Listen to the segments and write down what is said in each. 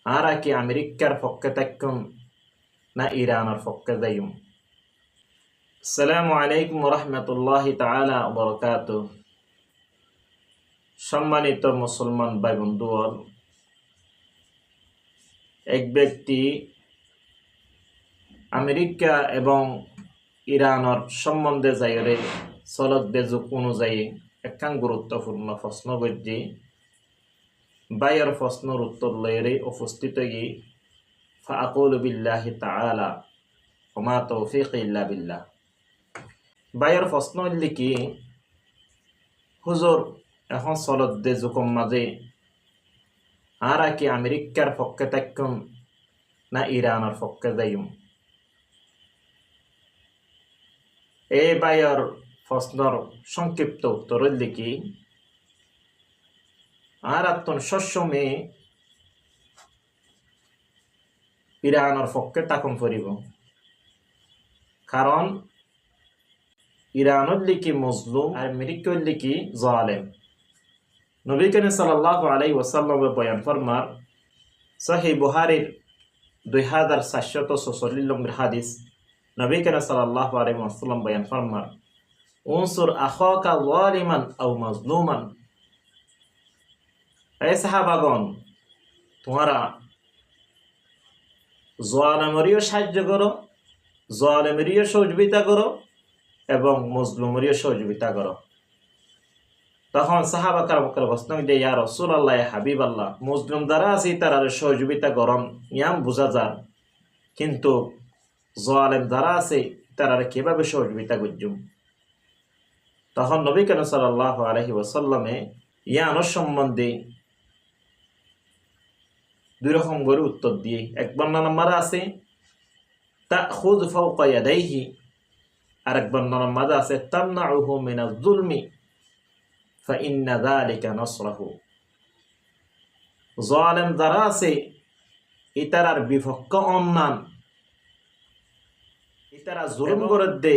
আরা কি আমেরিকার পক্ষে থাকুন না ইরানের পক্ষে যাইম। আসসালামু আলাইকুম রহমতুল্লাহি তাআলা ওয়া বারাকাতুহু। সম্মানিত মুসলমান ভাই বন্ধুগণ, এক ব্যক্তি আমেরিকা এবং ইরানের সম্বন্ধে যাইরে চলক দেজুক অনুযায়ী একখান গুরুত্বপূর্ণ প্রশ্ন করছি। বাইয়ের প্রশ্নের উত্তর লইরে উপস্থিত গিয়ে ফাআকুলু বিল্লাহি তাআলা ওয়া মা তৌফিকি ইল্লা বিল্লাহ। বাইয়ের প্রশ্ন হইল কি, হুজুর এখন চলত দেজুকম মাঝে আরা কি আমেরিকার পক্ষে থাকুন না ইরানের পক্ষে যাইম। এই বাইয়ের প্রশ্নের সংক্ষিপ্ত উত্তর হইল কি, আর আত্মন সবসময় ইরানের পক্ষে থাকুন পড়িব। কারণ ইরান হইল কি মজলুম আর আমেরিকা হইল কি জালেম। নবী করিম সাল্লাল্লাহু আলাইহি ওয়াসাল্লাম বয়ান ফরমার, সহিহ বুখারীর 2446 নম্বর হাদিস, নবী করিম সাল্লাল্লাহু আলাইহি ওয়াসাল্লাম বয়ান ফরমার, উনসুর আখাকা যালিমান আও মাজলুমান। এই সাহাবাগণ, তোমরা জালেমেরও সাহায্য করো, জালেমেরও সহযোগিতা করো এবং মজলুমেরও সহযোগিতা করো। তখন সাহাবা কারামকে প্রশ্ন দিয়ে, ইয়া রাসূলুল্লাহ, ইয়া হাবিবাল্লাহ, মুসলিম যারা আছে তারা সহযোগিতা করন ইয়াম বোঝা যায়, কিন্তু জালেম যারা আছে তারা কিভাবে সহযোগিতা করজুম। তখন নবী করিম সাল্লাল্লাহু আলাইহি ওয়াসাল্লামে ইয়ানোর সম্বন্ধে দুই রকম করে উত্তর দিয়ে এক বর্ণনা নাম্বার আছে তাখুয ফাওকা ইয়াদাইহি, আর এক বর্ণনা নাম্বার আছে তামনাউহু মিনাজ যুলমি ফাইন্না যালিকা নাসরাহু। জালেম যারা আছে ইতারার বিপক্ষ অন্যান, ইতারা জুলুম করে দে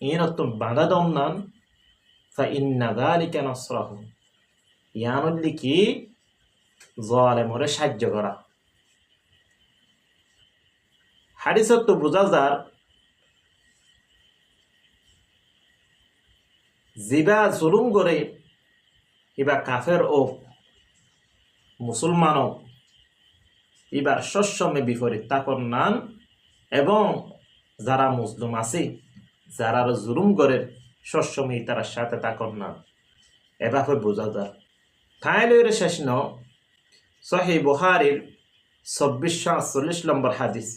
ইনতুম বাধা দন্নান ফাইন্না যালিকা নাসরাহু, ইয়ানুল্লি কি জালেমরে সাহায্য করা। হাদিসত তো বোঝা যার জিবা জুলুম করে ইবা কাফের ও মুসলমান এবার সবসময় বিপরীত তাকর নান, এবং যারা মুসলিম আছে যারা জুলুম করে সবসময় তার সাথে তাকর নান, এভাবে বোঝা যায়। তাই লইরে শেষ ন সহিহ বুখারীর 2448 নম্বর হাদিস,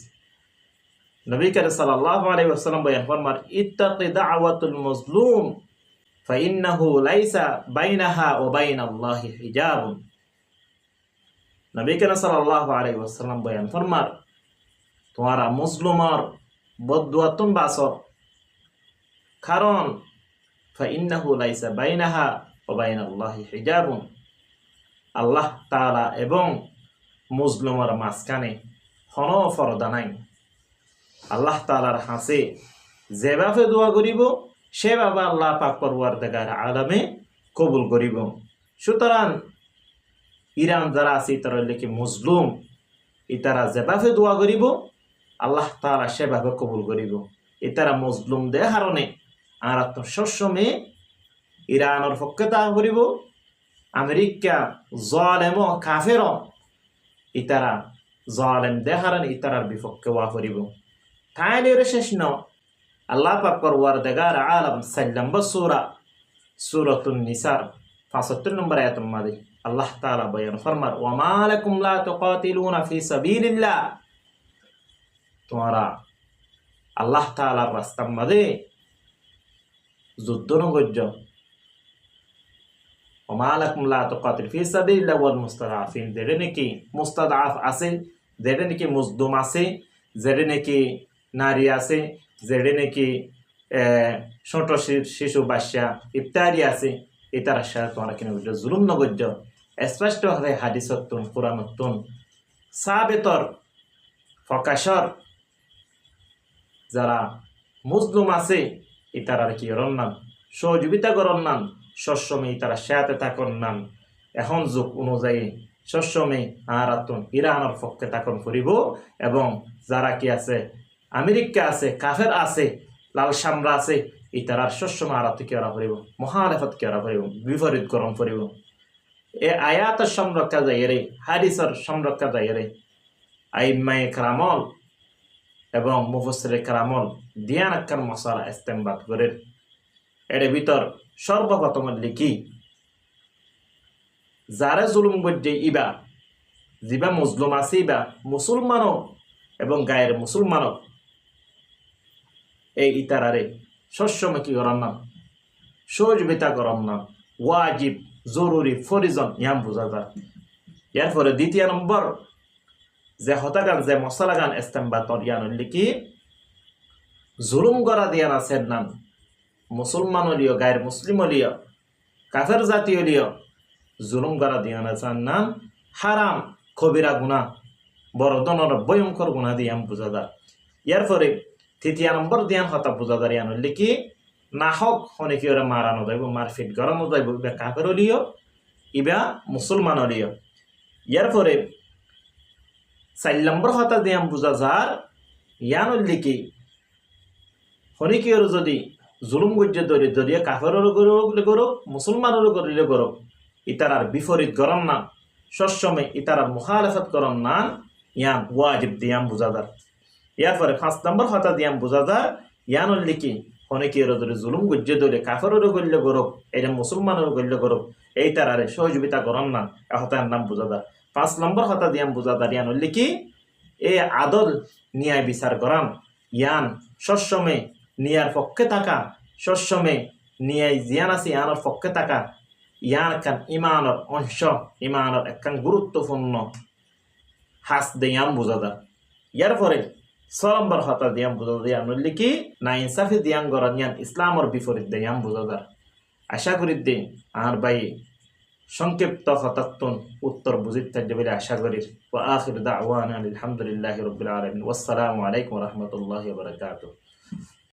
নবী করিম সাল্লাল্লাহু আলাইহি ওয়াসাল্লাম বয়ান ফরমার, ইত্তাকি দাওয়াতুল মাজলুম ফাইন্নাহু লাইসা বাইনাহা ওয়া বাইনাল্লাহি হিজাবুন। নবী করিম সাল্লাল্লাহু আলাইহি ওয়াসাল্লাম বয়ান ফরমার, তোমরা মুসলমানের বদদুয়া তুম বাসো, কারণ ফাইন্নাহু লাইসা বাইনাহা ওয়া বাইনাল্লাহি হিজাবুন, আল্লাহ তাআলা এবং মুসলমানের মাঝখানে কোনো পর্দা নাই। আল্লাহ তাআলার হাসে যেভাবে দোয়া করিব সেভাবে আল্লাহ পাক পরওয়ারদিগার আলামে কবুল করিব। সুতরাং ইরান যারা আছে তারা লেখে মুসলিম, ইতারা যেভাবে দোয়া করিব আল্লাহ তাআলা সেভাবে কবুল করিব। ইতারা মুসলিম দে কারণে আর সবসময় ইরানের পক্ষে তা করিব, আমেরিকা জালেম ও কাফের ইতারা জালেম দে কারণে ইতারার বিপক্ষে ওয়া করিব। তাইলে শেষ ন আল্লাহ পাক পরওয়ারদিগার আলাম 4 নম্বর সূরা সূরাতুন নিসার 75 নম্বর আয়াতের মধ্যে আল্লাহ তাআলা বয়ান ফরমার, ওয়া মা লাকুম লা তুকাতিলুনা ফি সাবিলিল্লাহ, তোমরা আল্লাহ তাআলার রাস্তার মধ্যে যুদ্ধ নগর্য। ওয়া মা লাকুম লা তুকাতিলু ফি সাবিলিল্লাহ ওয়াল মুস্তাদআফিন, যেটা নাকি মুস্তাদআফ আছে, যেটা নাকি মজলুম আছে, যেটা নাকি নারী আছে, যেটা নাকি ছোট শিশু বাচ্চা ইত্যাদি আছে, এটার সাথে তোমরা কিনা জুলুম নগর্য। স্পষ্টভাবে হাদিসতুন কোরআনতুন সাবেতর ফকাশর যারা মুসলিম আছে ইতারা কি রন্নান সহযোগিতা করন নান, সবসময় তারা সাথে থাকুন নান। এখন যুগ অনুযায়ী সবসময় আর আতুন ইরানের পক্ষে তাকন করিব এবং যারা কি আছে আমেরিকা আছে কাফের আছে লাল সামরা আছে ইতারার সবসময় আর কি করা করিব মহালেফত করা করিব বিপরীত গরম করিব এ আয়াতের সংরক্ষা যায় রে হাদিসের সংরক্ষা যায় রে আইম্মায়ে কারামল এবং মুফাসসিরে কারামল দিয়ান আক্কার মশালা ইস্তেমবাদ করে এর ভিতর সর্বপ্রথম লিখি যারা জুলুম গজ্জে ইবা যিবা মুসলিম আছে ইবা মুসলমানও এবং গায়ের মুসলমানও এই ইতারারে সবসময় কি করার নাম সহযোগিতা করার নাম ওয়াজিব জরুরি ফরিজন ইয়াম বোঝা যায় ইয়ার পরে দ্বিতীয় নম্বর যে হতাগান যে মশলাগান ইস্তেমবাতর ইয়ান লিখি জুলুম করা দিয়ান আছে নাম মুসলমান লিও গায়ের মুসলিম লিও কাফের জাতীয় লিও জুলুম করা দিয়ান আছে নাম হারাম কবিরা গুণা বড় ধরনের ভয়ঙ্কর গুণা দিয়াম বোঝা যায় ইয়ার পরে তৃতীয় নম্বর দিয়ান হতা বোঝা যায় ইয়ান লিখি না হক অনেকে ওরা মারানো যাইব মারফিট গড়ানো যাইব ইবা কাফের লিও ইবা মুসলমান লিও ইয়ার পরে 4 নম্বর হতা দিয়াম বোঝা যার ইয়ান লিখি অনেকে ওর যদি জুলুম গজ্জে ধরে ধরিয়ে কাফেরও করুক মুসলমানেরও করিলে করুক ইতারার বিপরীত গরম না সবসময় ইতারার মুখালেফত করম না ইয়ান ওয়াজিব দিয়াম বোঝা যার ইয়ার পরে 5 নম্বর হতা দিয়াম বোঝা যার ইয়ান লিখি অনেকে ওর ধরে জুলুম গজ্জে ধরে কাফেরও করলে করুক এটা মুসলমানেরও করলে করুক এই তারারে সহযোগিতা করম না এ হতার নাম বোঝা যার 5 নম্বর হতা দিয়াম বোঝা যার ইয়ান লিখি এই আদল ন্যায় বিচার করান ইয়ান সবসময় নিয়ার পক্ষে থাকা সবসময় নিয়াই জিয়ান আছে ইয়ানোর পক্ষে থাকা ইয়ান একখান ইমানের অংশ ইমানের একখান গুরুত্বপূর্ণ হাস দিয়াম বোঝা যায় ইয়ার পরে 6 নম্বর হতা দিয়াম বোঝা যায় ইয়ান লিখি না ইনসাফি দিয়াম গড়ান ইয়ান ইসলামের বিপরীত দিয়াম বোঝা যায় আশা করি দিন আর ভাই সংক্ষিপ্ত হতাত্তন উত্তর বুঝিতে থাকবে বলে আশা করি ওয়া আখির দাওয়ানা আলহামদুলিল্লাহি রাব্বিল আলামিন ওয়াসসালামু আলাইকুম ওয়া রাহমাতুল্লাহি ওয়া বারাকাতুহু।